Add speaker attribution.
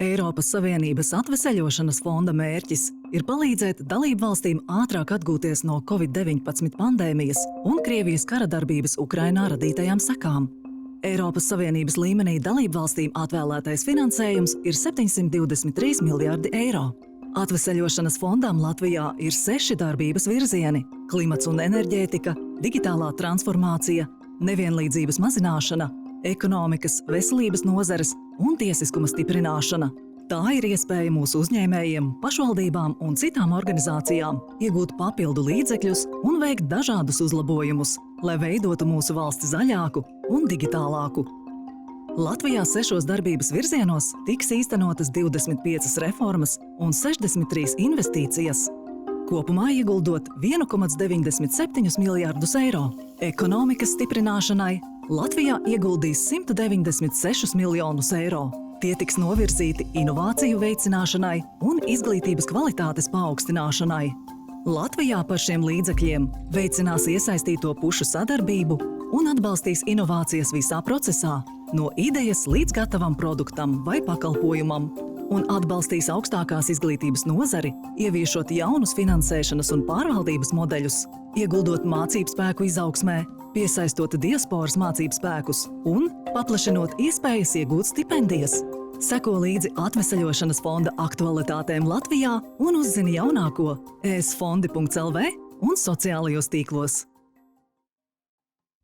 Speaker 1: Eiropas Savienības atveseļošanas fonda mērķis ir palīdzēt dalībvalstīm ātrāk atgūties no Covid-19 pandēmijas un Krievijas kara darbības Ukrainā radītajām sekām. Eiropas Savienības līmenī dalībvalstīm atvēlētais finansējums ir 723 miljardi eiro. Atveseļošanas fondam Latvijā ir 6 darbības virzieni – klimats un enerģētika, digitālā transformācija, nevienlīdzības mazināšana, ekonomikas, veselības nozares un tiesiskuma stiprināšana. Tā ir iespēja mūsu uzņēmējiem, pašvaldībām un citām organizācijām iegūt papildu līdzekļus un veikt dažādus uzlabojumus, lai veidotu mūsu valsti zaļāku un digitālāku. Latvijā 6 darbības virzienos tiks īstenotas 25 reformas un 63 investīcijas, kopumā ieguldot 1,97 miljardus eiro. Ekonomikas stiprināšanai Latvijā ieguldīs 196 miljonus eiro. Tie tiks novirzīti inovāciju veicināšanai un izglītības kvalitātes paaugstināšanai. Latvijā par šiem līdzekļiem veicinās iesaistīto pušu sadarbību un atbalstīs inovācijas visā procesā, no idejas līdz gatavam produktam vai pakalpojumam, un atbalstīs augstākās izglītības nozari, ieviešot jaunus finansēšanas un pārvaldības modeļus, ieguldot mācību spēku izaugsmē, piesaistot diasporas mācību spēkus un paplašinot iespējas iegūt stipendijas. Seko līdzi atveseļošanas fonda aktualitātēm Latvijā un uzzini jaunāko esfondi.lv un sociālajos tīklos.